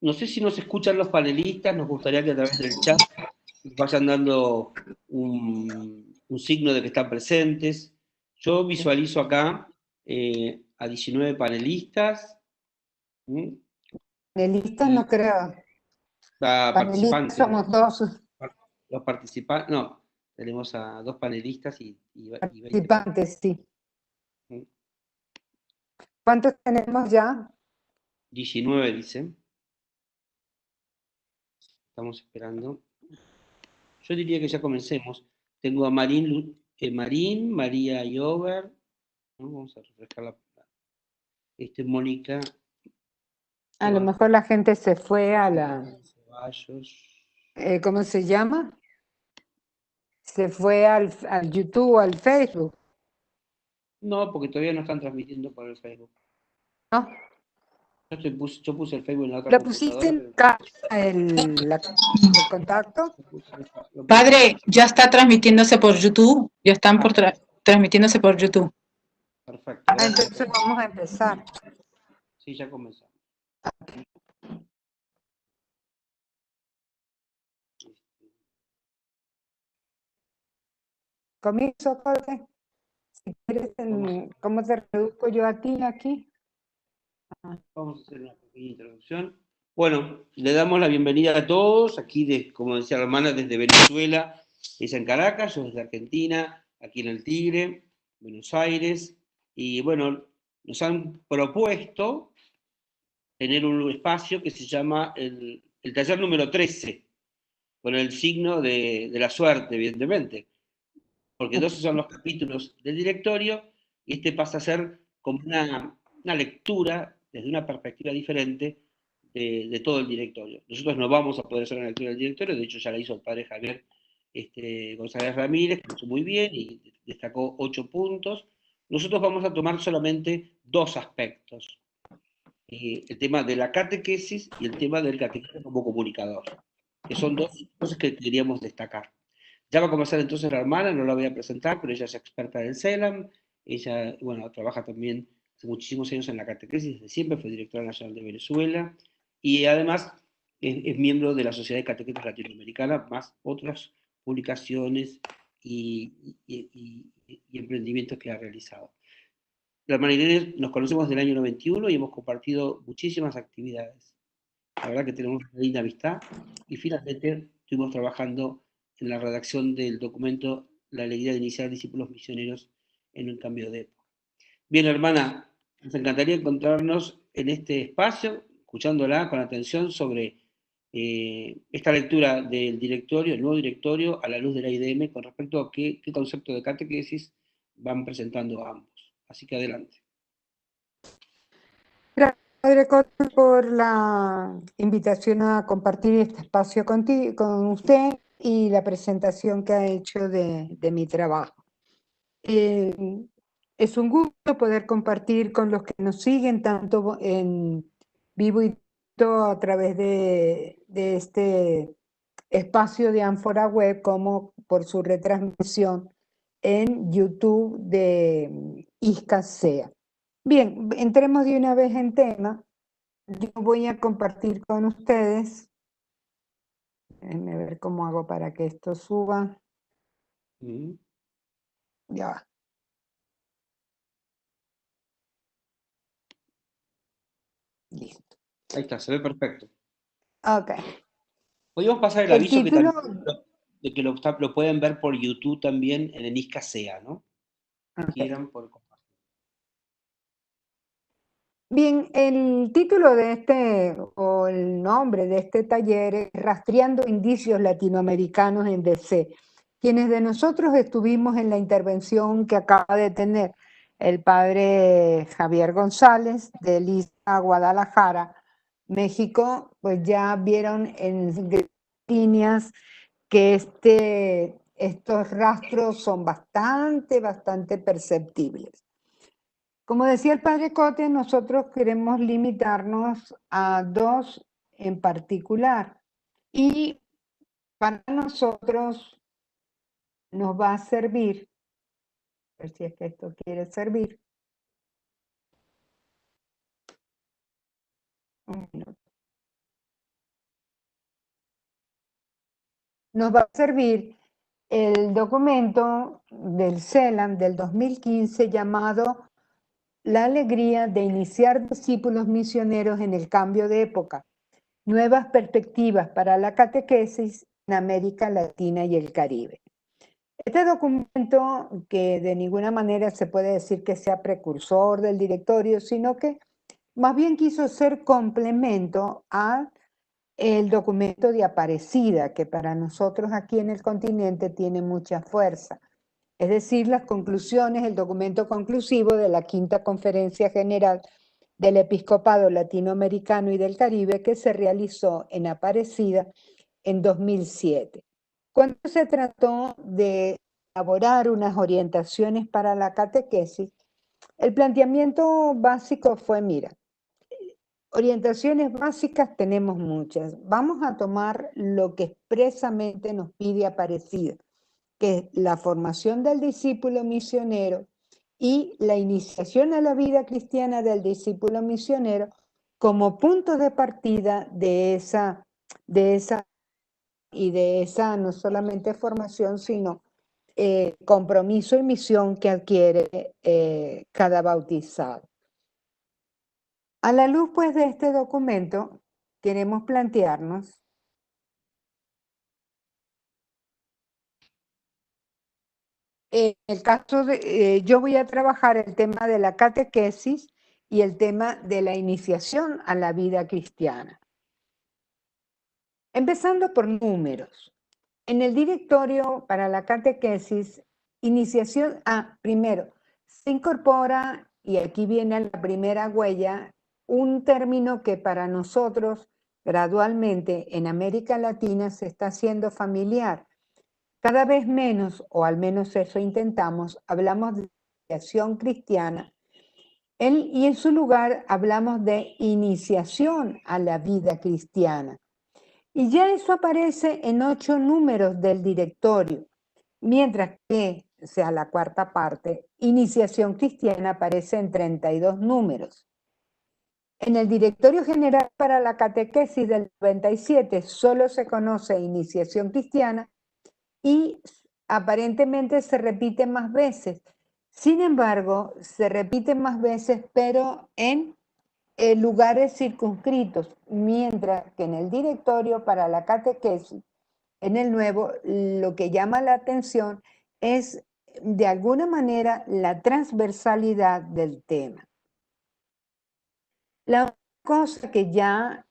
No sé si nos escuchan los panelistas, nos gustaría que a través del chat vayan dando un signo de que están presentes. Yo visualizo acá a 19 panelistas, Panelistas y no creo. a Panelistas participantes. somos dos Los participantes, no, tenemos a 2 panelistas y 20 participantes, sí. participantes. ¿Cuántos tenemos ya? 19 dice. Estamos esperando. Yo diría que ya comencemos. Tengo a Marín, María Yover, ¿no? Vamos a refrescar Mónica. A lo mejor la gente se fue a la... Ceballos. ¿Cómo se llama? Se fue al YouTube, al Facebook. No, porque todavía no están transmitiendo por el Facebook. ¿No? Yo puse el Facebook en la otra ¿Lo pusiste computadora, en pero el contacto? Padre, ya está transmitiéndose por YouTube, ya están transmitiéndose por YouTube. Perfecto, gracias. Entonces vamos a empezar. Sí, ya comenzamos. Comienzo, Jorge. Si quieres, ¿cómo te reduzco yo a ti aquí? Vamos a hacer una pequeña introducción. Bueno, le damos la bienvenida a todos, aquí, como decía la hermana, desde Venezuela, ella en Caracas, yo desde Argentina, aquí en el Tigre, Buenos Aires, y bueno, nos han propuesto tener un espacio que se llama el taller número 13, con el signo de la suerte, evidentemente, porque 12 son los capítulos del directorio, y este pasa a ser como una lectura desde una perspectiva diferente de todo el directorio. Nosotros no vamos a poder hacer una lectura del directorio, de hecho ya la hizo el padre Javier González Ramírez, que lo hizo muy bien y destacó 8 puntos. Nosotros vamos a tomar solamente 2 aspectos, el tema de la catequesis y el tema del catequista como comunicador, que son 2 cosas que queríamos destacar. Ya va a comenzar entonces la hermana, no la voy a presentar, pero ella es experta en CELAM, ella, bueno, trabaja también hace muchísimos años en la catequesis, desde siempre fue directora nacional de Venezuela, y además es miembro de la Sociedad de Catequetas Latinoamericana, más otras publicaciones y emprendimientos que ha realizado. La hermana Irene nos conocemos del año 91 y hemos compartido muchísimas actividades. La verdad que tenemos una linda amistad y finalmente estuvimos trabajando en la redacción del documento La alegría de iniciar discípulos misioneros en un cambio de época. Bien, hermana, nos encantaría encontrarnos en este espacio, escuchándola con atención sobre esta lectura del directorio, el nuevo directorio, a la luz de la IDM, con respecto a qué concepto de catequesis van presentando ambos. Así que adelante. Gracias, Padre Cote, por la invitación a compartir este espacio con usted y la presentación que ha hecho de mi trabajo. Es un gusto poder compartir con los que nos siguen tanto en vivo y todo a través de este espacio de Ánfora Web como por su retransmisión en YouTube de ISCA-SEA. Bien, entremos de una vez en tema. Yo voy a compartir con ustedes. Déjenme ver cómo hago para que esto suba. Ya va. Listo. Ahí está, se ve perfecto. Ok. Podríamos pasar el El aviso título, de que lo pueden ver por YouTube también en el ISCA-SEA, ¿no? ok. Quieran por compartir. Bien, el título de este, o el nombre de este taller es Rastreando Indicios Latinoamericanos en DC. Quienes de nosotros estuvimos en la intervención que acaba de tener el padre Javier González de LISA Guadalajara, México, pues ya vieron en líneas que estos rastros son bastante perceptibles. Como decía el padre Cote, nosotros queremos limitarnos a 2 en particular y para nosotros nos va a servir, a ver si es que esto quiere servir. Un minuto. nos va a servir el documento del CELAM del 2015 llamado La alegría de iniciar discípulos misioneros en el cambio de época, nuevas perspectivas para la catequesis en América Latina y el Caribe. Este documento, que de ninguna manera se puede decir que sea precursor del directorio, sino que más bien quiso ser complemento a el documento de Aparecida, que para nosotros aquí en el continente tiene mucha fuerza. Es decir, las conclusiones, el documento conclusivo de la Quinta Conferencia General del Episcopado Latinoamericano y del Caribe, que se realizó en Aparecida en 2007. Cuando se trató de elaborar unas orientaciones para la catequesis, el planteamiento básico fue, mira, orientaciones básicas tenemos muchas. Vamos a tomar lo que expresamente nos pide Aparecida, que es la formación del discípulo misionero y la iniciación a la vida cristiana del discípulo misionero como punto de partida de esa no solamente formación, sino compromiso y misión que adquiere cada bautizado. A la luz, pues, de este documento, queremos plantearnos en el caso de, yo voy a trabajar el tema de la catequesis y el tema de la iniciación a la vida cristiana. Empezando por números. En el directorio para la catequesis, iniciación, primero, se incorpora, y aquí viene la primera huella, un término que para nosotros gradualmente en América Latina se está haciendo familiar. Cada vez menos, o al menos eso intentamos, hablamos de iniciación cristiana y en su lugar hablamos de iniciación a la vida cristiana. Y ya eso aparece en 8 números del directorio, mientras que, o sea, la cuarta parte, iniciación cristiana aparece en 32 números. En el directorio general para la catequesis del 97 solo se conoce iniciación cristiana y aparentemente se repite más veces. Sin embargo, se repite más veces, pero en lugares circunscritos, mientras que en el directorio para la catequesis, en el nuevo, lo que llama la atención es de alguna manera la transversalidad del tema. La cosa que ya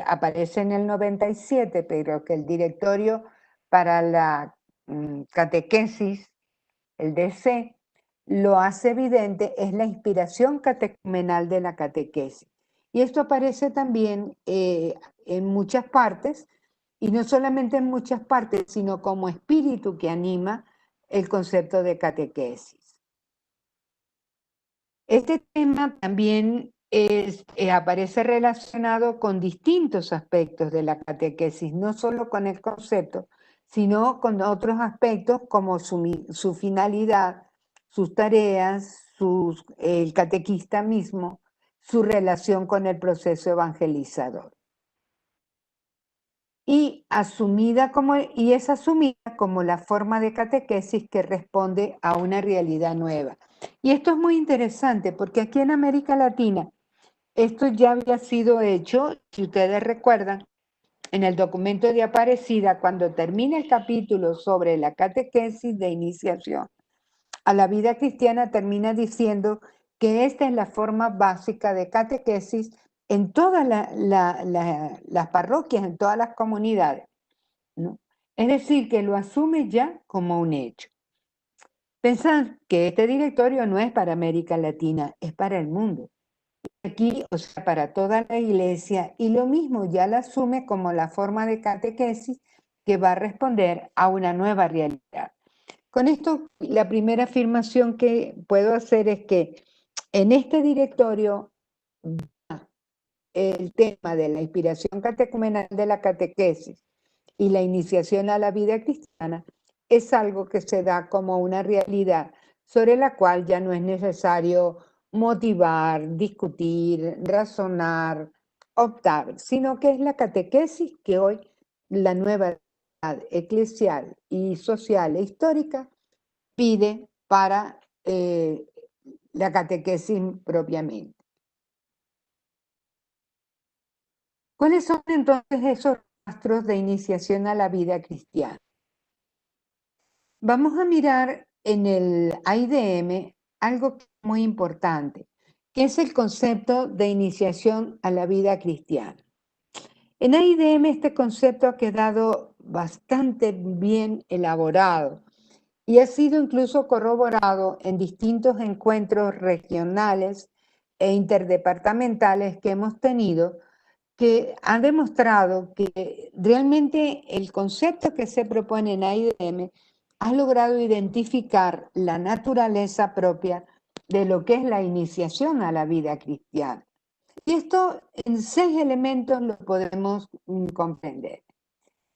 aparece en el 97, pero que el directorio para la catequesis, el DC, lo hace evidente, es la inspiración catecumenal de la catequesis. Y esto aparece también en muchas partes, y no solamente en muchas partes, sino como espíritu que anima el concepto de catequesis. Este tema también aparece relacionado con distintos aspectos de la catequesis, no solo con el concepto, sino con otros aspectos como su finalidad, sus tareas, el catequista mismo, su relación con el proceso evangelizador. Y es asumida como la forma de catequesis que responde a una realidad nueva. Y esto es muy interesante porque aquí en América Latina esto ya había sido hecho, si ustedes recuerdan, en el documento de Aparecida, cuando termina el capítulo sobre la catequesis de iniciación a la vida cristiana, termina diciendo que esta es la forma básica de catequesis en todas las parroquias, en todas las comunidades, ¿no? Es decir, que lo asume ya como un hecho. Pensad que este directorio no es para América Latina, es para el mundo. Aquí, o sea, para toda la iglesia, y lo mismo ya la asume como la forma de catequesis que va a responder a una nueva realidad. Con esto, la primera afirmación que puedo hacer es que en este directorio el tema de la inspiración catecumenal de la catequesis y la iniciación a la vida cristiana es algo que se da como una realidad sobre la cual ya no es necesario motivar, discutir, razonar, optar, sino que es la catequesis que hoy la nueva eclesial y social e histórica pide para la catequesis propiamente. ¿Cuáles son entonces esos rastros de iniciación a la vida cristiana? Vamos a mirar en el AIDM algo muy importante, que es el concepto de iniciación a la vida cristiana. En AIDM este concepto ha quedado bastante bien elaborado y ha sido incluso corroborado en distintos encuentros regionales e interdepartamentales que hemos tenido, que han demostrado que realmente el concepto que se propone en AIDM ha logrado identificar la naturaleza propia de lo que es la iniciación a la vida cristiana. Y esto en 6 elementos lo podemos comprender.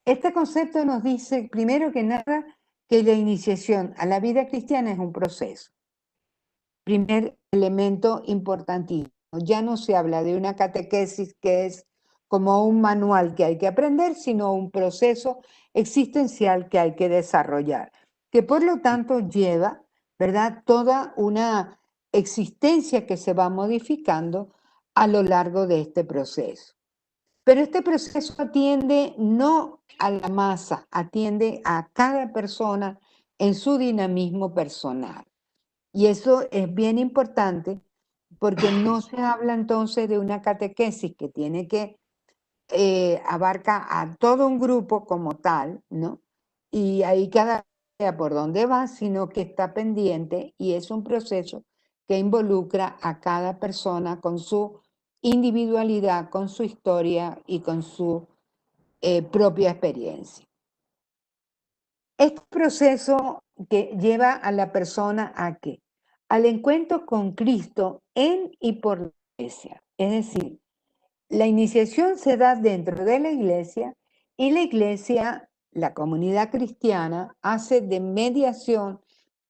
Este concepto nos dice, primero que nada, que la iniciación a la vida cristiana es un proceso. Primer elemento importantísimo. Ya no se habla de una catequesis que es como un manual que hay que aprender, sino un proceso existencial que hay que desarrollar, que por lo tanto lleva, ¿verdad?, toda una existencia que se va modificando a lo largo de este proceso. Pero este proceso atiende no a la masa, atiende a cada persona en su dinamismo personal. Y eso es bien importante porque no se habla entonces de una catequesis que tiene que abarca a todo un grupo como tal, ¿no? Y ahí cada día por dónde va, sino que está pendiente y es un proceso que involucra a cada persona con su individualidad, con su historia y con su propia experiencia. Este proceso que lleva a la persona ¿a qué? Al encuentro con Cristo en y por la iglesia. Es decir, la iniciación se da dentro de la iglesia y la iglesia, la comunidad cristiana, hace de mediación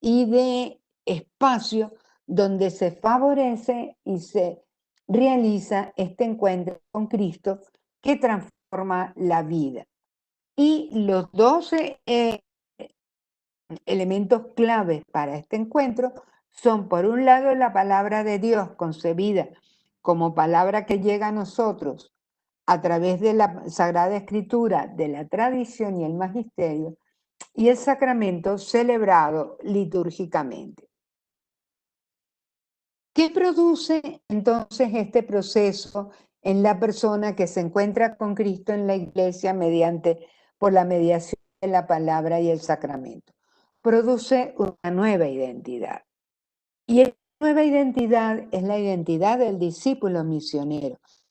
y de espacio donde se favorece y se realiza este encuentro con Cristo que transforma la vida. Y los 12 elementos claves para este encuentro son, por un lado, la palabra de Dios concebida como palabra que llega a nosotros a través de la Sagrada Escritura, de la tradición y el magisterio, y el sacramento celebrado litúrgicamente. ¿Qué produce entonces este proceso en la persona que se encuentra con Cristo en la iglesia por la mediación de la palabra y el sacramento? Produce una nueva identidad. Y esta nueva identidad es la identidad del discípulo misionero, es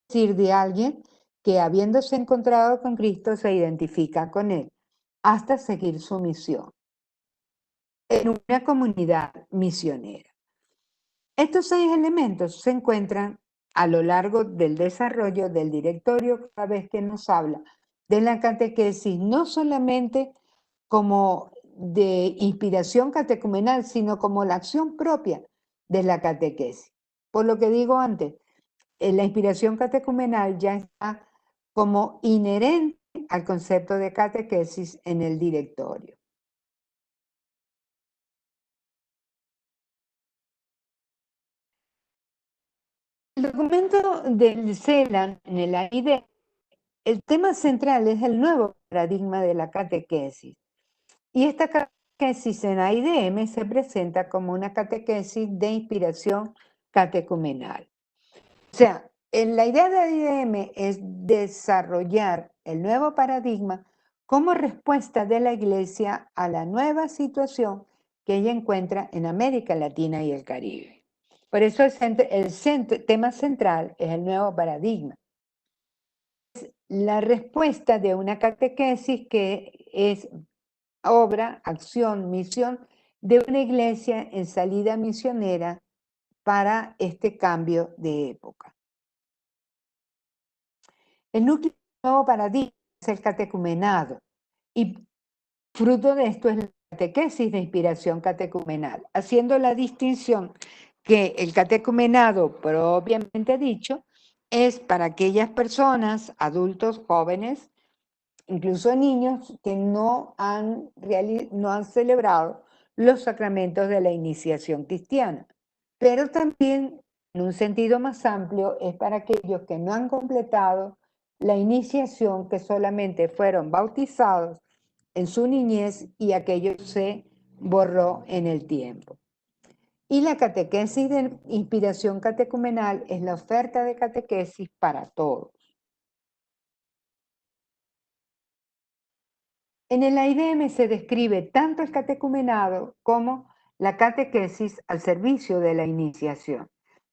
decir, de alguien que habiéndose encontrado con Cristo se identifica con él hasta seguir su misión en una comunidad misionera. Estos 6 elementos se encuentran a lo largo del desarrollo del directorio cada vez que nos habla de la catequesis, no solamente como de inspiración catecumenal, sino como la acción propia de la catequesis. Por lo que digo antes, la inspiración catecumenal ya está como inherente al concepto de catequesis en el directorio. El documento del CELAN en el AID, el tema central es el nuevo paradigma de la catequesis. Y esta catequesis en AIDM se presenta como una catequesis de inspiración catecumenal. O sea, la idea de AIDM es desarrollar el nuevo paradigma como respuesta de la Iglesia a la nueva situación que ella encuentra en América Latina y el Caribe. Por eso el tema central es el nuevo paradigma. Es la respuesta de una catequesis que es obra, acción, misión de una iglesia en salida misionera para este cambio de época. El núcleo del nuevo paradigma es el catecumenado y fruto de esto es la catequesis de inspiración catecumenal, haciendo la distinción que el catecumenado propiamente dicho es para aquellas personas, adultos, jóvenes, incluso niños que no han celebrado los sacramentos de la iniciación cristiana. Pero también, en un sentido más amplio, es para aquellos que no han completado la iniciación, que solamente fueron bautizados en su niñez y aquello se borró en el tiempo. Y la catequesis de inspiración catecumenal es la oferta de catequesis para todos. En el AIDM se describe tanto el catecumenado como la catequesis al servicio de la iniciación.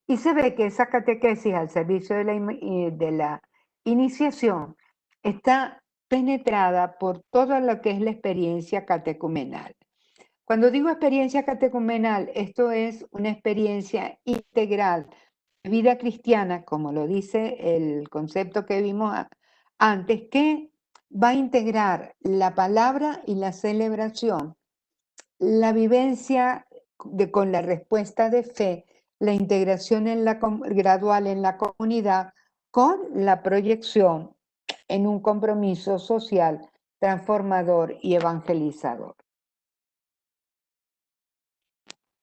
Y se ve que esa catequesis al servicio de la iniciación está penetrada por todo lo que es la experiencia catecumenal. Cuando digo experiencia catecumenal, esto es una experiencia integral de vida cristiana, como lo dice el concepto que vimos antes, que va a integrar la palabra y la celebración, la vivencia con la respuesta de fe, la integración gradual en la comunidad, con la proyección en un compromiso social transformador y evangelizador.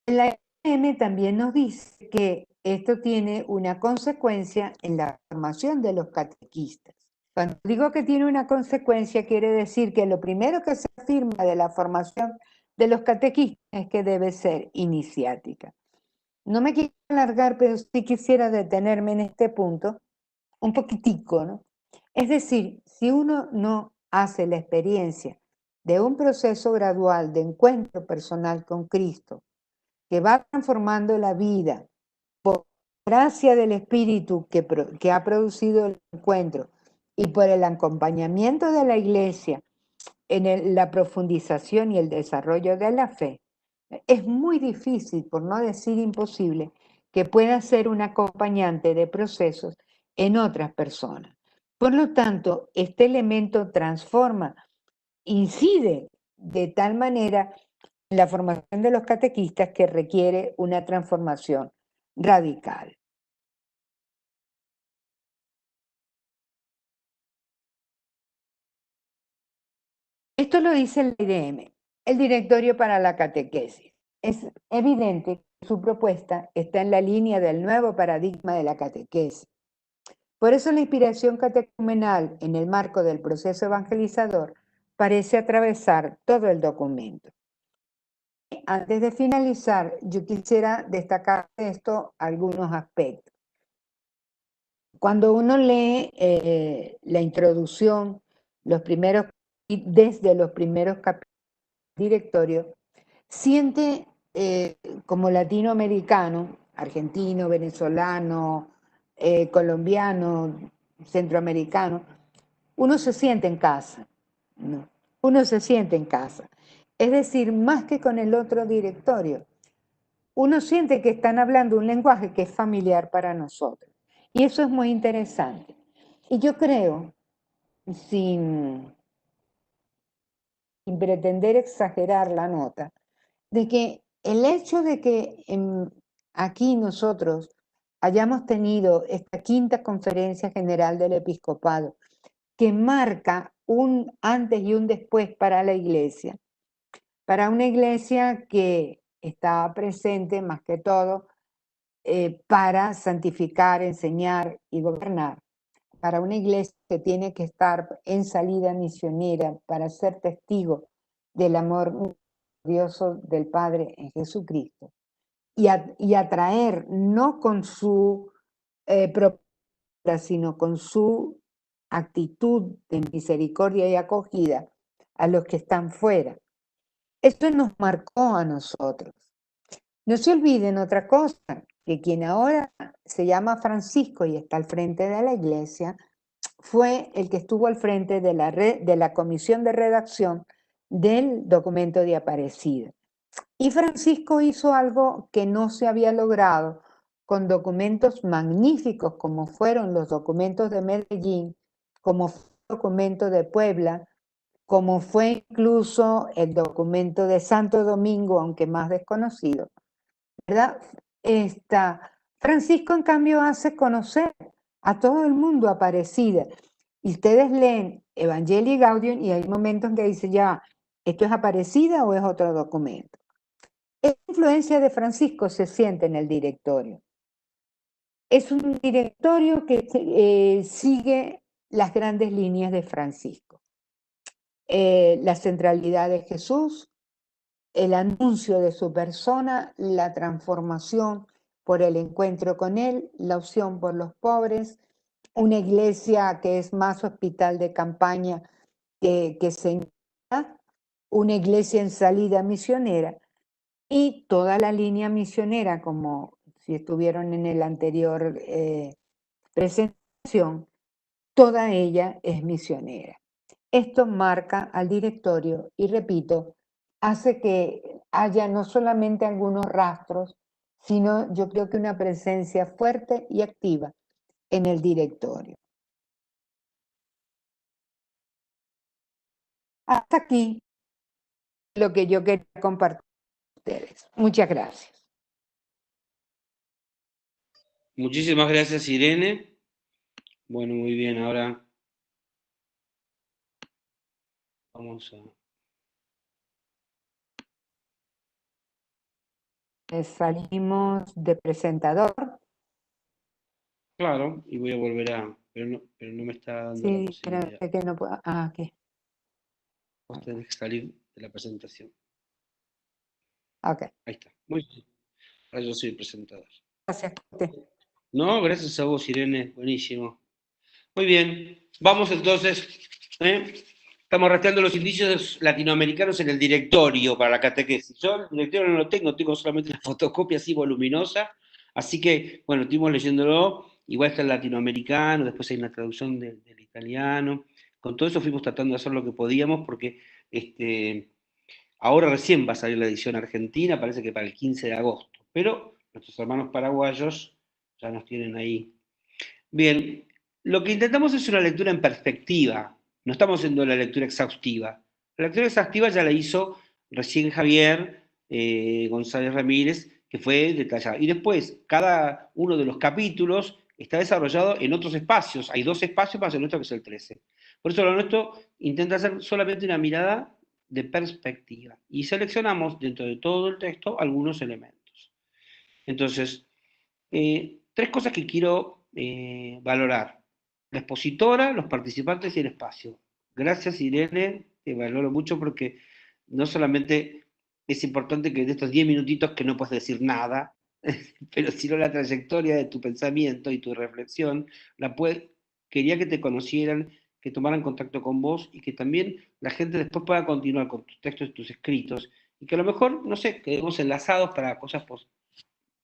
La AIDM también nos dice que esto tiene una consecuencia en la formación de los catequistas. Cuando digo que tiene una consecuencia, quiere decir que lo primero que se afirma de la formación de los catequistas es que debe ser iniciática. No me quiero alargar, pero sí quisiera detenerme en este punto un poquitico, ¿no? Es decir, si uno no hace la experiencia de un proceso gradual de encuentro personal con Cristo, que va transformando la vida por gracia del Espíritu que ha producido el encuentro y por el acompañamiento de la Iglesia en la profundización y el desarrollo de la fe, es muy difícil, por no decir imposible, que pueda ser un acompañante de procesos en otras personas. Por lo tanto, este elemento transforma, incide de tal manera la formación de los catequistas que requiere una transformación radical. Esto lo dice el IDM, el Directorio para la Catequesis. Es evidente que su propuesta está en la línea del nuevo paradigma de la catequesis. Por eso la inspiración catecumenal en el marco del proceso evangelizador parece atravesar todo el documento. Antes de finalizar, yo quisiera destacar de esto algunos aspectos. Cuando uno lee la introducción, desde los primeros capítulos del directorio, siente como latinoamericano, argentino, venezolano, colombiano, centroamericano, uno se siente en casa, ¿no? Uno se siente en casa. Es decir, más que con el otro directorio, uno siente que están hablando un lenguaje que es familiar para nosotros. Y eso es muy interesante. Y yo creo, sin pretender exagerar la nota, de que el hecho de que aquí nosotros hayamos tenido esta quinta conferencia general del episcopado, que marca un antes y un después para la iglesia, para una iglesia que está presente más que todo para santificar, enseñar y gobernar, para una iglesia que tiene que estar en salida misionera para ser testigo del amor glorioso del Padre en Jesucristo y atraer no con su propuesta, sino con su actitud de misericordia y acogida a los que están fuera. Esto nos marcó a nosotros. No se olviden otra cosa, que quien ahora se llama Francisco y está al frente de la iglesia, fue el que estuvo al frente de la comisión de redacción del documento de Aparecida. Y Francisco hizo algo que no se había logrado con documentos magníficos como fueron los documentos de Medellín, como fue el documento de Puebla, como fue incluso el documento de Santo Domingo, aunque más desconocido, ¿verdad? Francisco, en cambio, hace conocer a todo el mundo Aparecida Y ustedes leen Evangelii Gaudium y hay momentos en que dice ya, ¿esto es Aparecida o es otro documento? Esa influencia de Francisco se siente en el directorio. Es un directorio que sigue las grandes líneas de Francisco. La centralidad de Jesús, el anuncio de su persona, la transformación por el encuentro con Él, la opción por los pobres, una iglesia que es más hospital de campaña que se una iglesia en salida misionera y toda la línea misionera, como si estuvieron en el anterior presentación, toda ella es misionera. Esto marca al directorio y, repito, hace que haya no solamente algunos rastros, sino yo creo que una presencia fuerte y activa en el directorio. Hasta aquí lo que yo quería compartir con ustedes. Muchas gracias. Muchísimas gracias, Irene. Bueno, muy bien, ahora vamos a... Salimos de presentador. Claro, y voy a volver a... Pero no me está dando la Sí, pero posibilidad. que no puedo. Ah, ok. Vos tenés que salir de la presentación. Ok. Ahí está. Muy bien. Ahora yo soy el presentador. Gracias. No, gracias a vos, Irene. Buenísimo. Muy bien. Vamos entonces. ¿eh? Estamos rastreando los indicios latinoamericanos en el directorio para la catequesis. Yo el directorio no lo tengo solamente una fotocopia así voluminosa. Así que, bueno, estuvimos leyéndolo. Igual está el latinoamericano, después hay una traducción del italiano. Con todo eso fuimos tratando de hacer lo que podíamos porque ahora recién va a salir la edición argentina, parece que para el 15 de agosto. Pero nuestros hermanos paraguayos ya nos tienen ahí. Bien, lo que intentamos es una lectura en perspectiva, no estamos haciendo la lectura exhaustiva. La lectura exhaustiva ya la hizo recién Javier González Ramírez, que fue detallada. Y después, cada uno de los capítulos está desarrollado en otros espacios. Hay 2 espacios más el nuestro, que es el 13. Por eso lo nuestro intenta hacer solamente una mirada de perspectiva. Y seleccionamos dentro de todo el texto algunos elementos. Entonces, 3 cosas que quiero valorar. La expositora, los participantes y el espacio. Gracias, Irene, te valoro mucho porque no solamente es importante que de estos 10 minutitos que no puedes decir nada, pero sino la trayectoria de tu pensamiento y tu reflexión, quería que te conocieran, que tomaran contacto con vos y que también la gente después pueda continuar con tus textos y tus escritos y que a lo mejor, no sé, quedemos enlazados para cosas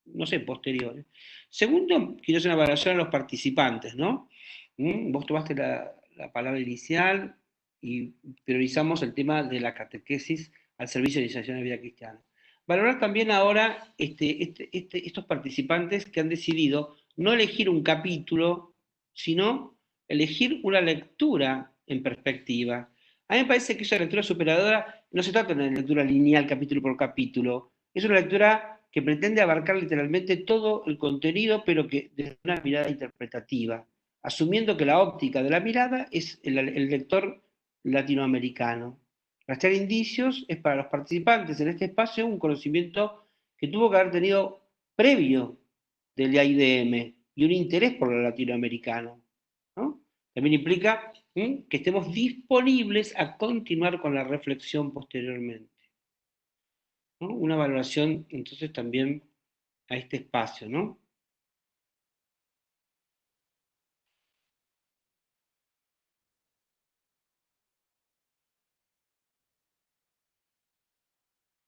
no sé, posteriores. Segundo, quiero hacer una valoración a los participantes, ¿no? Vos tomaste la palabra inicial y priorizamos el tema de la catequesis al servicio de la iniciación de la vida cristiana. Valorar también ahora estos participantes que han decidido no elegir un capítulo, sino elegir una lectura en perspectiva. A mí me parece que esa lectura superadora no se trata de una lectura lineal capítulo por capítulo, es una lectura que pretende abarcar literalmente todo el contenido, pero que desde una mirada interpretativa, asumiendo que la óptica de la mirada es el lector latinoamericano. Rastrear indicios es para los participantes en este espacio un conocimiento que tuvo que haber tenido previo del IDM y un interés por lo latinoamericano, ¿no? También implica que estemos disponibles a continuar con la reflexión posteriormente, ¿no? Una valoración entonces también a este espacio, ¿no?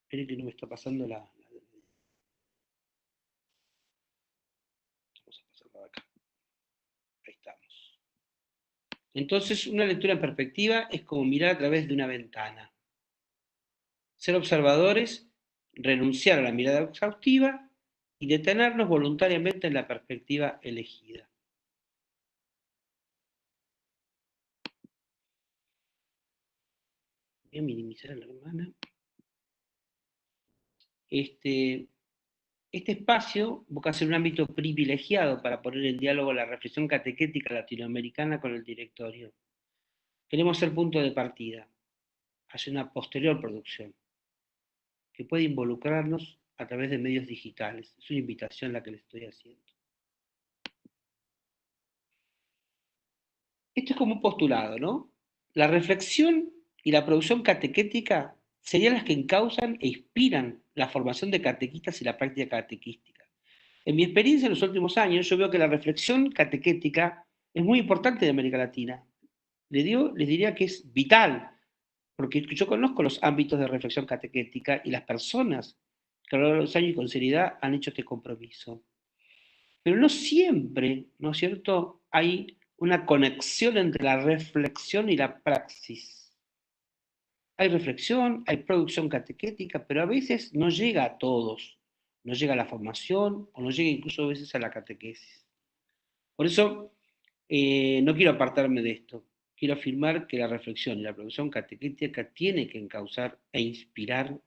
Esperen que no me está pasando vamos a pasarla de acá. Ahí estamos. Entonces, una lectura en perspectiva es como mirar a través de una ventana. Ser observadores, renunciar a la mirada exhaustiva y detenernos voluntariamente en la perspectiva elegida. Voy a minimizar a la hermana. Este espacio busca ser un ámbito privilegiado para poner en diálogo la reflexión catequética latinoamericana con el directorio. Queremos ser punto de partida hacia una posterior producción que puede involucrarnos a través de medios digitales. Es una invitación la que le estoy haciendo. Esto es como un postulado, ¿no? La reflexión y la producción catequética serían las que encausan e inspiran la formación de catequistas y la práctica catequística. En mi experiencia en los últimos años, yo veo que la reflexión catequética es muy importante en América Latina. Les diría que es vital, porque yo conozco los ámbitos de reflexión catequética y las personas que a lo largo de los años y con seriedad han hecho este compromiso. Pero no siempre, ¿no es cierto?, hay una conexión entre la reflexión y la praxis. Hay reflexión, hay producción catequética, pero a veces no llega a todos. No llega a la formación o no llega incluso a veces a la catequesis. Por eso no quiero apartarme de esto. Quiero afirmar que la reflexión y la producción catequética tiene que encauzar e inspirar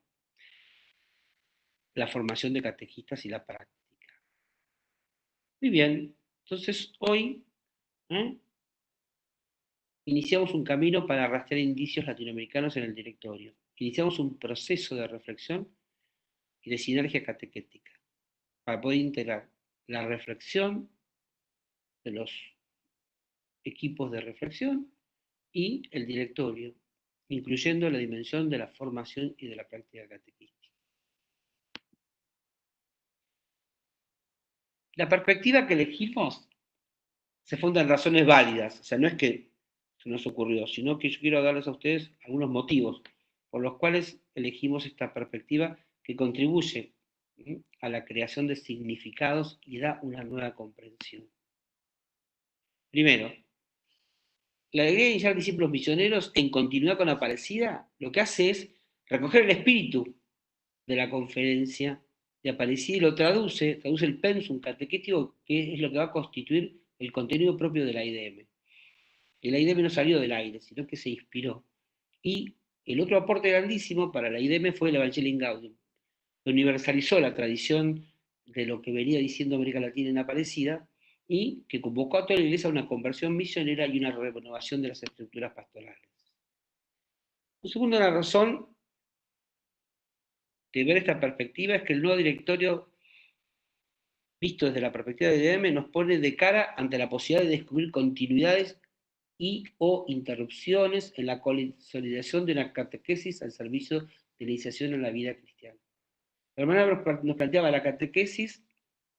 la formación de catequistas y la práctica. Muy bien, entonces hoy iniciamos un camino para rastrear indicios latinoamericanos en el directorio. Iniciamos un proceso de reflexión y de sinergia catequética para poder integrar la reflexión de los equipos de reflexión y el directorio, incluyendo la dimensión de la formación y de la práctica catequística. La perspectiva que elegimos se funda en razones válidas, o sea, no es que se nos ocurrió, sino que yo quiero darles a ustedes algunos motivos por los cuales elegimos esta perspectiva que contribuye a la creación de significados y da una nueva comprensión. Primero, la idea de iniciar discípulos misioneros en continuidad con Aparecida lo que hace es recoger el espíritu de la conferencia de Aparecida y lo traduce el pensum catequético, que es lo que va a constituir el contenido propio de la IDM. El IDM no salió del aire, sino que se inspiró. Y el otro aporte grandísimo para la IDM fue el Evangelii Gaudium, que universalizó la tradición de lo que venía diciendo América Latina en Aparecida y que convocó a toda la Iglesia a una conversión misionera y una renovación de las estructuras pastorales. La segunda razón de ver esta perspectiva es que el nuevo directorio, visto desde la perspectiva de IDM, nos pone de cara ante la posibilidad de descubrir continuidades y o interrupciones en la consolidación de una catequesis al servicio de la iniciación en la vida cristiana. La hermana nos planteaba la catequesis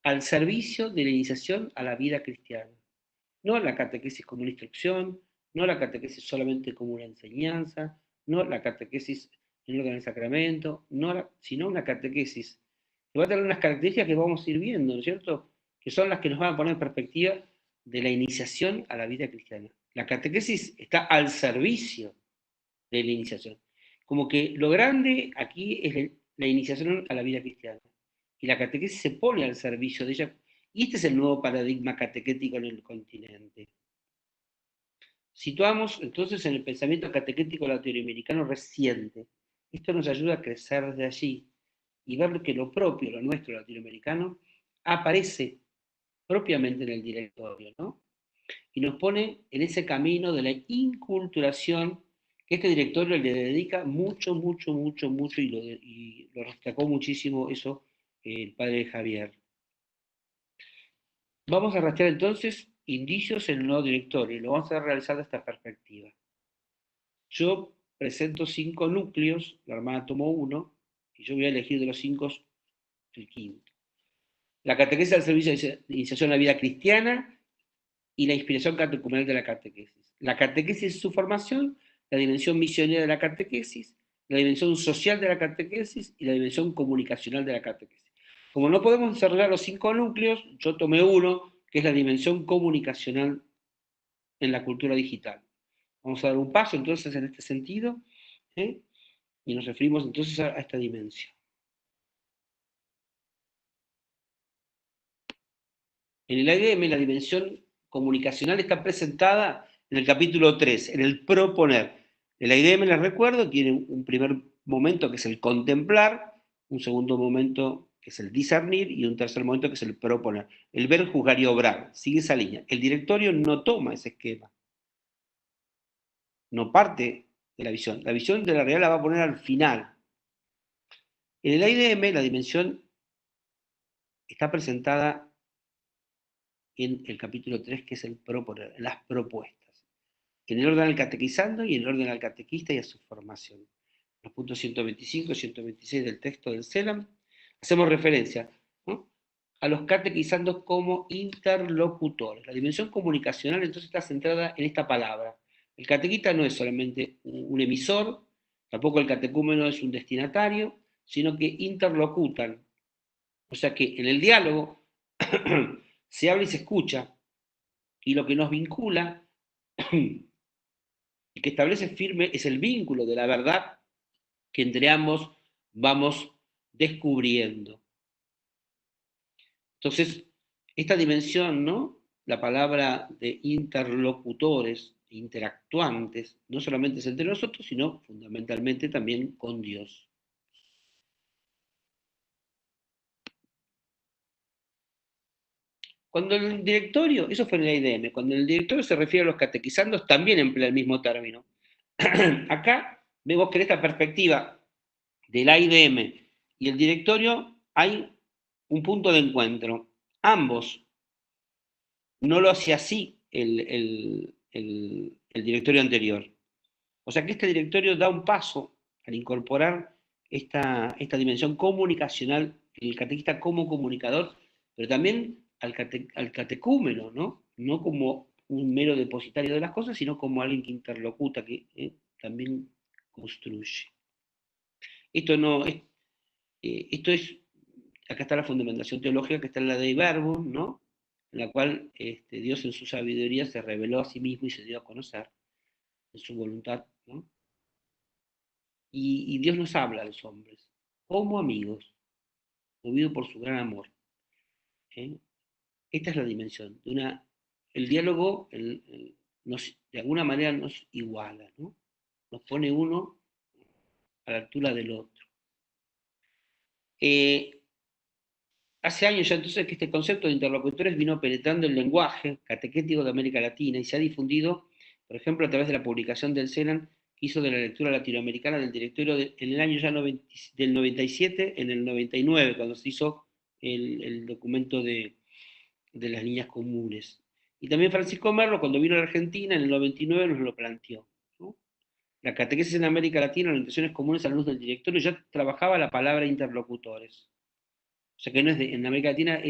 al servicio de la iniciación a la vida cristiana. No la catequesis como una instrucción, no la catequesis solamente como una enseñanza, no la catequesis en orden del sacramento, sino una catequesis que va a tener unas características que vamos a ir viendo, ¿no es cierto?, que son las que nos van a poner en perspectiva de la iniciación a la vida cristiana. La catequesis está al servicio de la iniciación. Como que lo grande aquí es la iniciación a la vida cristiana. Y la catequesis se pone al servicio de ella. Y este es el nuevo paradigma catequético en el continente. Situamos entonces en el pensamiento catequético latinoamericano reciente. Esto nos ayuda a crecer desde allí y ver que lo propio, lo nuestro latinoamericano, aparece propiamente en el directorio, ¿no? Y nos pone en ese camino de la inculturación que este directorio le dedica mucho, y lo destacó muchísimo eso el padre Javier. Vamos a rastrear entonces indicios en el nuevo directorio y lo vamos a realizar de esta perspectiva. Yo presento 5 núcleos, la hermana tomó 1, y yo voy a elegir de los 5 el quinto. La catequesis al servicio de iniciación a la vida cristiana y la inspiración catecumenal de la catequesis. La catequesis es su formación, la dimensión misionera de la catequesis, la dimensión social de la catequesis y la dimensión comunicacional de la catequesis. Como no podemos desarrollar los 5 núcleos, yo tomé uno, que es la dimensión comunicacional en la cultura digital. Vamos a dar un paso entonces en este sentido, y nos referimos entonces a esta dimensión. En el IDM la dimensión comunicacional está presentada en el capítulo 3, en el proponer. El IDM, les recuerdo, tiene un primer momento que es el contemplar, un segundo momento que es el discernir, y un tercer momento que es el proponer. El ver, juzgar y obrar. Sigue esa línea. El directorio no toma ese esquema. No parte de la visión. La visión de la realidad la va a poner al final. En el IDM la dimensión está presentada en el capítulo 3, que es el proponer, las propuestas. En el orden al catequizando y en el orden al catequista y a su formación. Los puntos 125 y 126 del texto del CELAM, hacemos referencia, ¿no?, a los catequizandos como interlocutores. La dimensión comunicacional entonces está centrada en esta palabra. El catequista no es solamente un emisor, tampoco el catecúmeno es un destinatario, sino que interlocutan. O sea que en el diálogo se habla y se escucha, y lo que nos vincula y que establece firme es el vínculo de la verdad que entre ambos vamos descubriendo. Entonces, esta dimensión, ¿no?, la palabra de interlocutores, interactuantes, no solamente es entre nosotros, sino fundamentalmente también con Dios. Cuando el directorio, eso fue en el IDM, cuando el directorio se refiere a los catequizandos, también emplea el mismo término. Acá vemos que en esta perspectiva del IDM y el directorio hay un punto de encuentro. Ambos, no lo hacía así el directorio anterior. O sea que este directorio da un paso al incorporar esta dimensión comunicacional, el catequista como comunicador, pero también al catecúmeno, ¿no? No como un mero depositario de las cosas, sino como alguien que interlocuta, que también construye. Esto no es, esto es, acá está la fundamentación teológica que está en la Dei Verbum, ¿no?, en la cual Dios en su sabiduría se reveló a sí mismo y se dio a conocer en su voluntad, ¿no? Y Dios nos habla a los hombres como amigos, movido por su gran amor. ¿Eh? Esta es la dimensión. El diálogo de alguna manera nos iguala, ¿no? Nos pone uno a la altura del otro. Hace años ya entonces que este concepto de interlocutores vino penetrando el lenguaje catequético de América Latina y se ha difundido, por ejemplo, a través de la publicación del CELAM, que hizo de la lectura latinoamericana del directorio en el año ya del 97, en el 99, cuando se hizo el documento de las líneas comunes. Y también Francisco Merlo, cuando vino a la Argentina, en el 99 nos lo planteó, ¿no? La catequesis en América Latina, orientaciones comunes a la luz del directorio, ya trabajaba la palabra interlocutores. O sea que no es en América Latina, a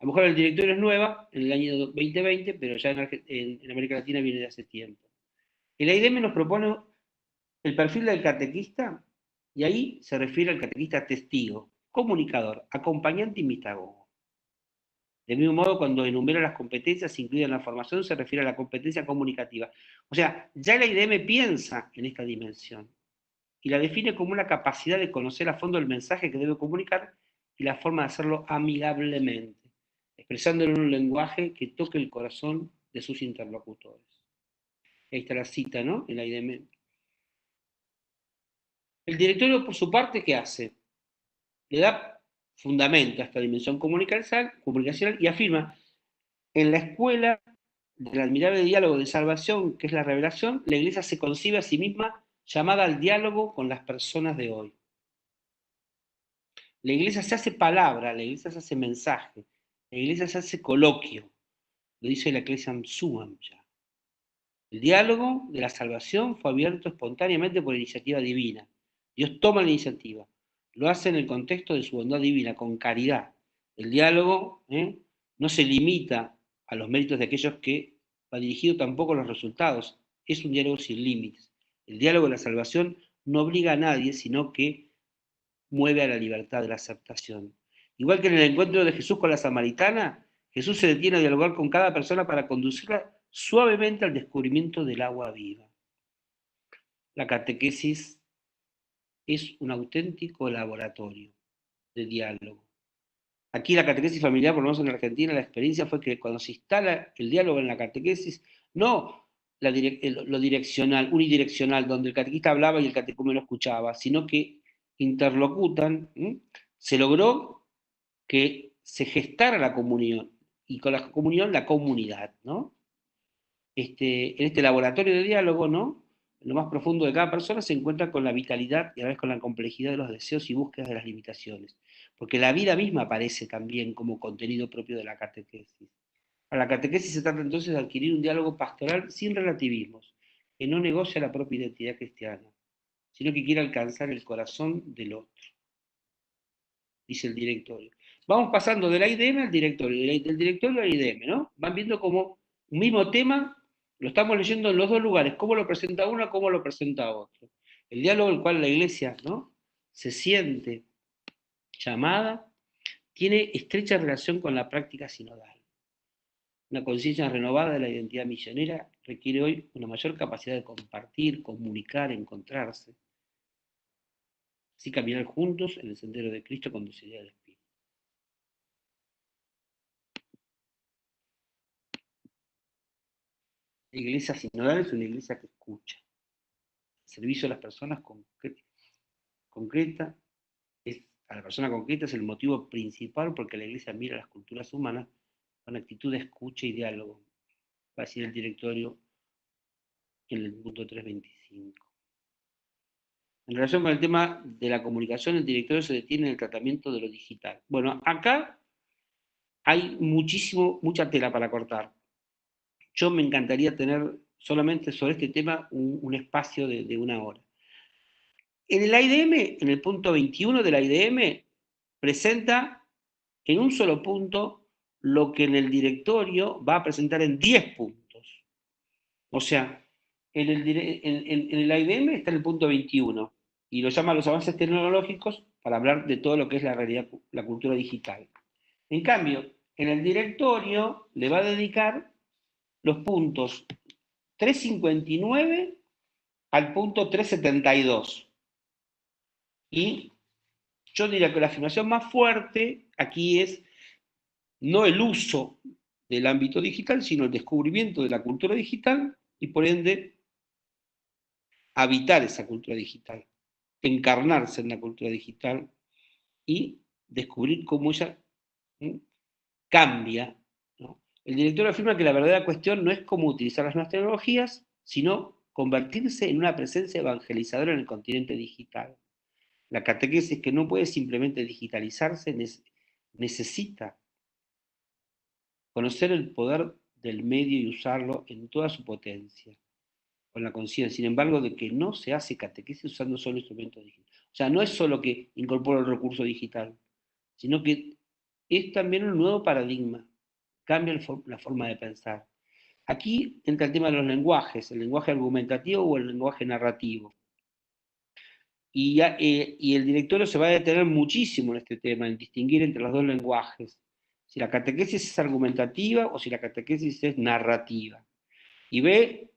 lo mejor el directorio es nueva, en el año 2020, pero ya en América Latina viene de hace tiempo. El IDM nos propone el perfil del catequista, y ahí se refiere al catequista testigo, comunicador, acompañante y mitagogo. Del mismo modo, cuando enumera las competencias incluidas en la formación, se refiere a la competencia comunicativa. O sea, ya el IDM piensa en esta dimensión y la define como una capacidad de conocer a fondo el mensaje que debe comunicar y la forma de hacerlo amigablemente, expresándolo en un lenguaje que toque el corazón de sus interlocutores. Ahí está la cita, ¿no?, en la IDM. El directorio, por su parte, ¿qué hace? Le da fundamento a esta dimensión comunicacional y afirma: en la escuela del admirable diálogo de salvación, que es la revelación, la Iglesia se concibe a sí misma llamada al diálogo con las personas de hoy. La Iglesia se hace palabra, la Iglesia se hace mensaje, la Iglesia se hace coloquio, lo dice la Ecclesiam Suam ya. El diálogo de la salvación fue abierto espontáneamente por iniciativa divina. Dios toma la iniciativa, lo hace en el contexto de su bondad divina, con caridad. El diálogo no se limita a los méritos de aquellos que va dirigido tampoco a los resultados, es un diálogo sin límites. El diálogo de la salvación no obliga a nadie, sino que mueve a la libertad de la aceptación. Igual que en el encuentro de Jesús con la samaritana, Jesús se detiene a dialogar con cada persona para conducirla suavemente al descubrimiento del agua viva. La catequesis es un auténtico laboratorio de diálogo. Aquí la catequesis familiar, por lo menos en Argentina, la experiencia fue que cuando se instala el diálogo en la catequesis, no lo direccional, unidireccional, donde el catequista hablaba y el catecúmeno escuchaba, sino que interlocutan, se logró que se gestara la comunión, y con la comunión la comunidad, ¿no? En este laboratorio de diálogo, ¿no? En lo más profundo de cada persona se encuentra con la vitalidad y a la vez con la complejidad de los deseos y búsquedas de las limitaciones, porque la vida misma aparece también como contenido propio de la catequesis. A la catequesis se trata entonces de adquirir un diálogo pastoral sin relativismos, que no negocia la propia identidad cristiana, sino que quiere alcanzar el corazón del otro, dice el directorio. Vamos pasando del IDM al directorio, del directorio al IDM, ¿no? Van viendo como un mismo tema, lo estamos leyendo en los dos lugares, cómo lo presenta uno, cómo lo presenta otro. El diálogo al cual la Iglesia, ¿no?, se siente llamada, tiene estrecha relación con la práctica sinodal. Una conciencia renovada de la identidad misionera requiere hoy una mayor capacidad de compartir, comunicar, encontrarse. Así caminar juntos en el sendero de Cristo conduciría al Espíritu. La iglesia sinodal es una iglesia que escucha. El servicio a las personas concreta, a la persona concreta es el motivo principal porque la iglesia mira las culturas humanas con actitud de escucha y diálogo. Va a decir el directorio en el punto 325. En relación con el tema de la comunicación, el directorio se detiene en el tratamiento de lo digital. Bueno, acá hay mucha tela para cortar. Yo me encantaría tener solamente sobre este tema un espacio de una hora. En el IDM, en el punto 21 del IDM, presenta en un solo punto lo que en el directorio va a presentar en 10 puntos. O sea, en el IDM está en el punto 21 y lo llama los avances tecnológicos para hablar de todo lo que es la realidad, la cultura digital. En cambio, en el directorio le va a dedicar los puntos 359 al punto 372. Y yo diría que la afirmación más fuerte aquí es no el uso del ámbito digital, sino el descubrimiento de la cultura digital y por ende habitar esa cultura digital, encarnarse en la cultura digital y descubrir cómo ella cambia, ¿no? El director afirma que la verdadera cuestión no es cómo utilizar las nuevas tecnologías, sino convertirse en una presencia evangelizadora en el continente digital. La catequesis, que no puede simplemente digitalizarse, necesita conocer el poder del medio y usarlo en toda su potencia, con la conciencia, sin embargo, de que no se hace catequesis usando solo instrumentos digitales. O sea, no es solo que incorpora el recurso digital, sino que es también un nuevo paradigma, cambia la forma de pensar. Aquí entra el tema de los lenguajes, el lenguaje argumentativo o el lenguaje narrativo. Y el directorio se va a detener muchísimo en este tema, en distinguir entre los dos lenguajes, si la catequesis es argumentativa o si la catequesis es narrativa. Y ve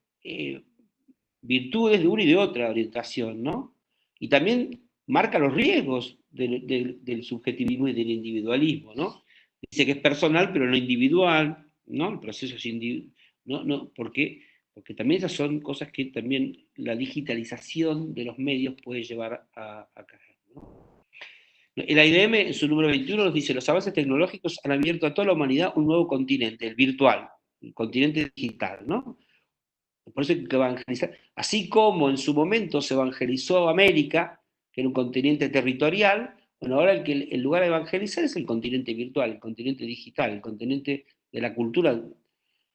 virtudes de una y de otra orientación, ¿no? Y también marca los riesgos del subjetivismo y del individualismo, ¿no? Dice que es personal, pero no individual, ¿no? El proceso es individual, no, porque también esas son cosas que también la digitalización de los medios puede llevar a caer, ¿no? El IDM, en su número 21, nos dice: los avances tecnológicos han abierto a toda la humanidad un nuevo continente, el virtual, el continente digital, ¿no? Por eso hay que evangelizar. Así como en su momento se evangelizó América, que era un continente territorial, bueno, ahora el lugar a evangelizar es el continente virtual, el continente digital, el continente de la cultura.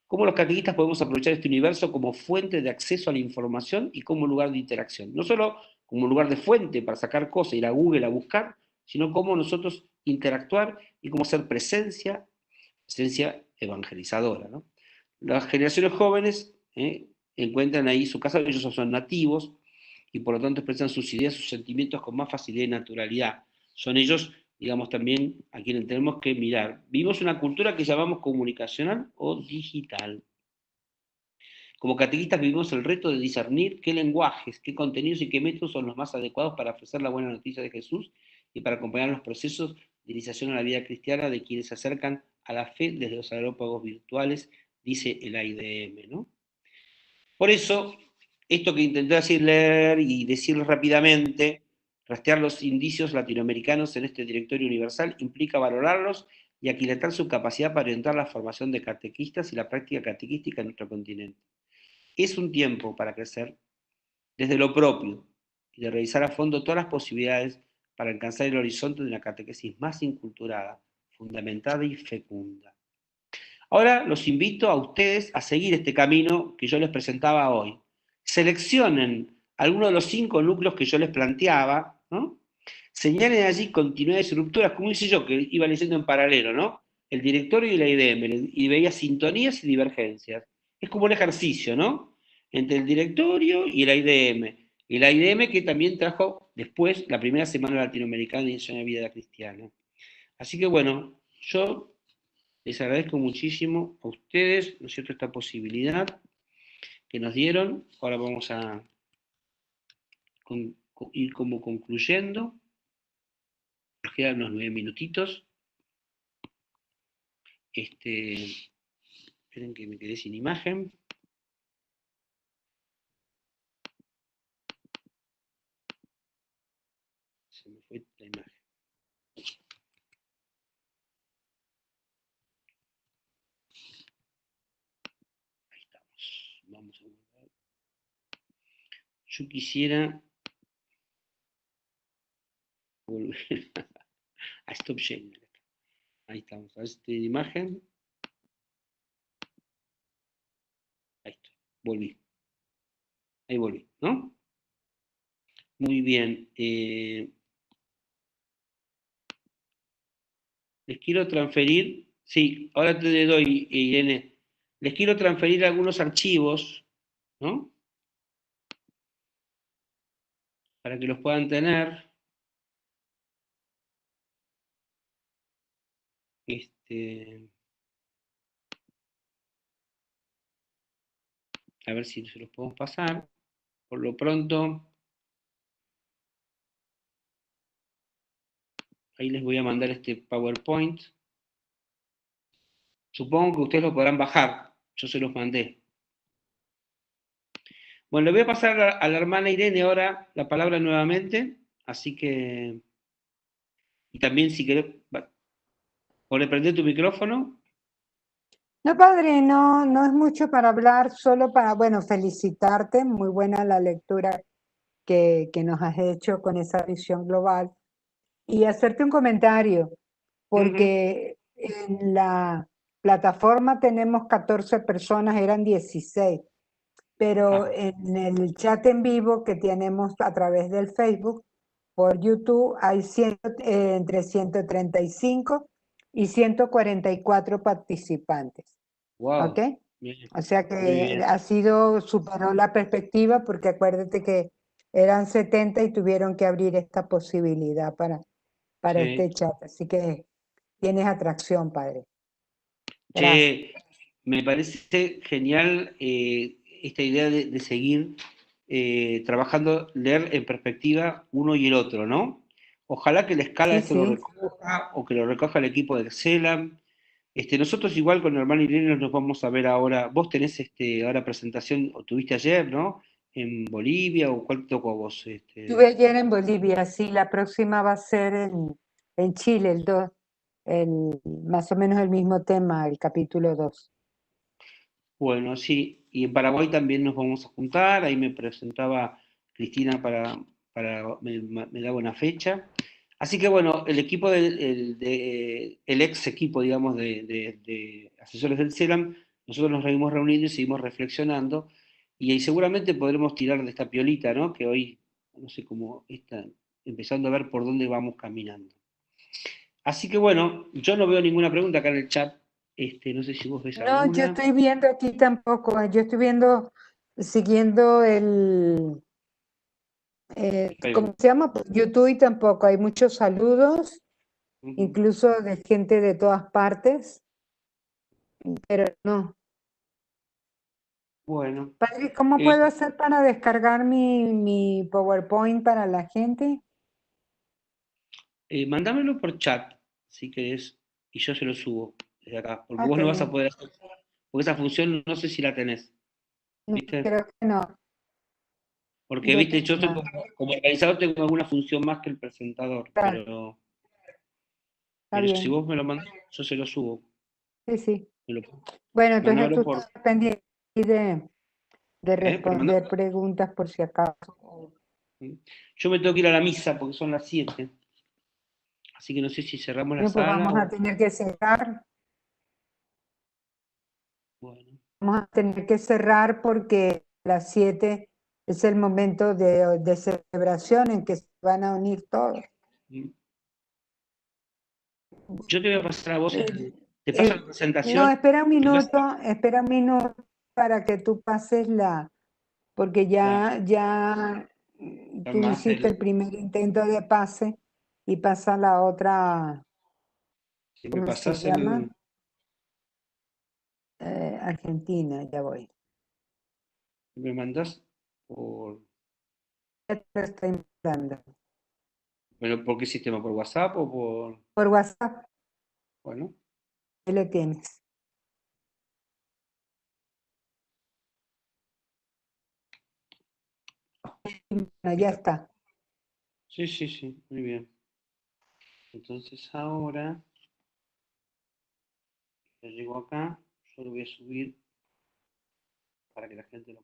¿Cómo los catequistas podemos aprovechar este universo como fuente de acceso a la información y como lugar de interacción? No solo como lugar de fuente para sacar cosas, ir a Google a buscar, sino cómo nosotros interactuar y cómo ser presencia evangelizadora, ¿no? Las generaciones jóvenes encuentran ahí su casa, ellos son nativos y por lo tanto expresan sus ideas, sus sentimientos con más facilidad y naturalidad. Son ellos, digamos, también a quienes tenemos que mirar. Vivimos una cultura que llamamos comunicacional o digital. Como catequistas vivimos el reto de discernir qué lenguajes, qué contenidos y qué métodos son los más adecuados para ofrecer la buena noticia de Jesús y para acompañar los procesos de iniciación a la vida cristiana de quienes se acercan a la fe desde los areópagos virtuales, dice el IDM, ¿no? Por eso, esto que intenté así leer y decir rápidamente, Rastrear los indicios latinoamericanos en este directorio universal implica valorarlos y aquilatar su capacidad para orientar la formación de catequistas y la práctica catequística en nuestro continente. Es un tiempo para crecer desde lo propio y de revisar a fondo todas las posibilidades para alcanzar el horizonte de una catequesis más inculturada, fundamentada y fecunda. Ahora los invito a ustedes a seguir este camino que yo les presentaba hoy. Seleccionen algunos de los 5 núcleos que yo les planteaba, ¿no? Señalen allí continuidades y rupturas, como hice yo, que iba leyendo en paralelo, ¿no? El directorio y la IDM, y veía sintonías y divergencias. Es como un ejercicio, ¿no? Entre el directorio y la IDM. Y la IDM que también trajo después la primera semana latinoamericana de Edición de Vida Cristiana. Así que bueno, yo les agradezco muchísimo a ustedes, ¿no es cierto?, esta posibilidad que nos dieron. Ahora vamos a ir como concluyendo. Nos quedan unos 9 minutitos. Esperen que me quedé sin imagen. Se me fue la imagen. Ahí estamos. Vamos a volver. Yo quisiera volver a Stop Sharing. Ahí estamos. A esta imagen. Ahí estoy. Volví. Ahí volví, ¿no? Muy bien. Les quiero transferir, sí, ahora te doy, Irene, les quiero transferir algunos archivos, ¿no? Para que los puedan tener. A ver si se los podemos pasar. Por lo pronto, ahí les voy a mandar este PowerPoint. Supongo que ustedes lo podrán bajar. Yo se los mandé. Bueno, le voy a pasar a la hermana Irene ahora la palabra nuevamente. Así que... Y también si querés... ¿O le prendés tu micrófono? No, padre, no es mucho para hablar, solo para, bueno, felicitarte, muy buena la lectura que nos has hecho con esa visión global y hacerte un comentario, porque en la plataforma tenemos 14 personas, eran 16, pero en el chat en vivo que tenemos a través del Facebook, por YouTube, hay entre 135 y 144 participantes. Wow. ¿Ok? Bien, O sea muy que bien. superó la perspectiva porque acuérdate que eran 70 y tuvieron que abrir esta posibilidad para Sí. este chat. Así que tienes atracción, padre. Gracias. Che, me parece genial esta idea de seguir trabajando, leer en perspectiva uno y el otro, ¿no? Ojalá que la escala Sí, esto lo sí. recoja o que lo recoja el equipo de Excelam. Nosotros igual con el hermano Irene nos vamos a ver ahora. Vos tenés ahora presentación, o tuviste ayer, ¿no? En Bolivia, o cuál te tocó a vos. Estuve ayer en Bolivia, sí, la próxima va a ser en Chile, más o menos el mismo tema, el capítulo 2. Bueno, sí, y en Paraguay también nos vamos a juntar, ahí me presentaba Cristina me daba una fecha. Así que bueno, el equipo el ex equipo, digamos, de asesores del CELAM, nosotros nos seguimos reuniendo y seguimos reflexionando, y ahí seguramente podremos tirar de esta piolita, ¿no? Que hoy, no sé cómo está empezando a ver por dónde vamos caminando. Así que bueno, yo no veo ninguna pregunta acá en el chat, no sé si vos ves No, yo alguna. estoy viendo aquí tampoco, yo estoy siguiendo ¿cómo se llama? Por YouTube y tampoco, hay muchos saludos, Ujú. incluso de gente de todas partes, pero no. Bueno, Padre, ¿cómo puedo hacer para descargar mi PowerPoint para la gente? mándamelo por chat, si querés, y yo se lo subo desde acá, porque Ah, vos qué no vas a bien. poder hacer, porque esa función no sé si la tenés, No, ¿viste? creo que no. Porque, de viste, yo tema. como organizador tengo alguna función más que el presentador, Claro, está pero si bien. vos me lo mandás, yo se lo subo. Sí, sí. Me lo, Bueno, entonces mándamelo tú por... estás pendiente de Pero responder preguntas por si acaso. yo me tengo que ir a la misa porque son las 7. Así que no sé si cerramos la Bien, pues sala vamos a o... tener que cerrar. Bueno. Vamos a tener que cerrar porque a las 7 es el momento de celebración en que se van a unir todos. Yo te voy a pasar a vos, te paso la No, presentación. espera un minuto para que tú pases porque ya tú Más hiciste el primer intento de pase y pasa la otra, si me ¿cómo se pasás llama? Argentina, ya voy. me mandás Ya te lo estoy mandando. ¿pero por qué sistema? ¿Por WhatsApp o por...? Por WhatsApp, Bueno, ahí lo tienes. Bueno, ya está. sí, muy bien. Entonces ahora, yo llego acá, yo lo voy a subir para que la gente lo...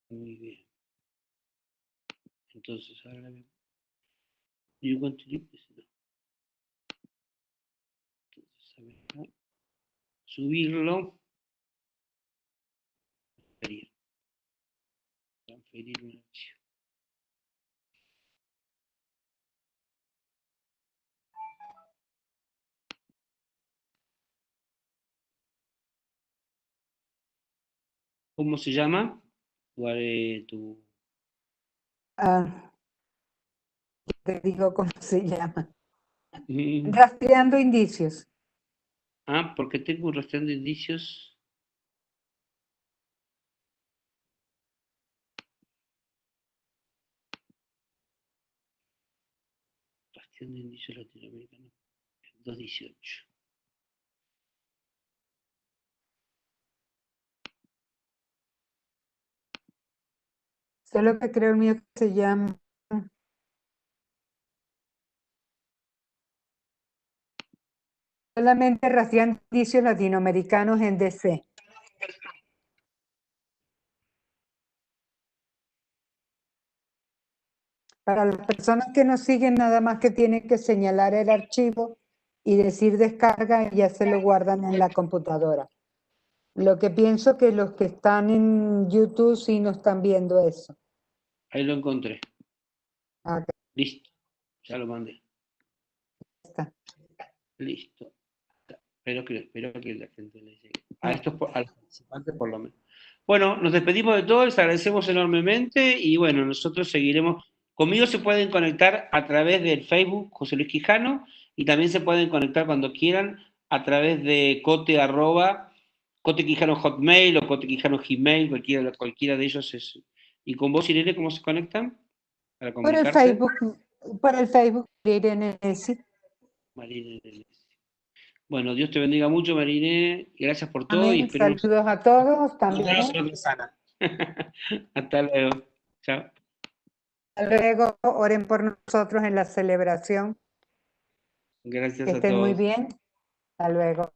Muy bien. Entonces ahora you want to leave this? No. Entonces, a ver, acá, subirlo, transferir un archivo. ¿Cómo se llama? ¿Cuál es tu...? Ah, te digo cómo se llama. Rastreando indicios. Ah, porque tengo un rastreando de indicios. Rastreando de indicios latinoamericanos. 218. Solo que creo el mío que se llama solamente rastreando indicios latinoamericanos en DC. Para las personas que nos siguen, nada más que tienen que señalar el archivo y decir descarga y ya se lo guardan en la computadora. Lo que pienso que los que están en YouTube sí no están viendo eso. Ahí lo encontré. Acá Listo. Ya lo mandé. está. Listo. Espero que la gente le llegue. A a los participantes por lo menos. Bueno, nos despedimos de todos, les agradecemos enormemente y bueno, nosotros seguiremos. Conmigo se pueden conectar a través del Facebook José Luis Quijano y también se pueden conectar cuando quieran a través de Cote Quijano Hotmail o Cote Quijano Gmail, cualquiera de ellos es. ¿Y con vos, Irene, cómo se conectan para comunicarse? Por el Facebook, Irene Nessi. Marina Irene. Bueno, Dios te bendiga mucho, Mariné. Gracias por todo y Amén. espero Saludos a todos nos también. otra sana. Hasta luego. Chao. Hasta luego, oren por nosotros en la celebración. Que Gracias a estén muy todos. bien. Hasta luego.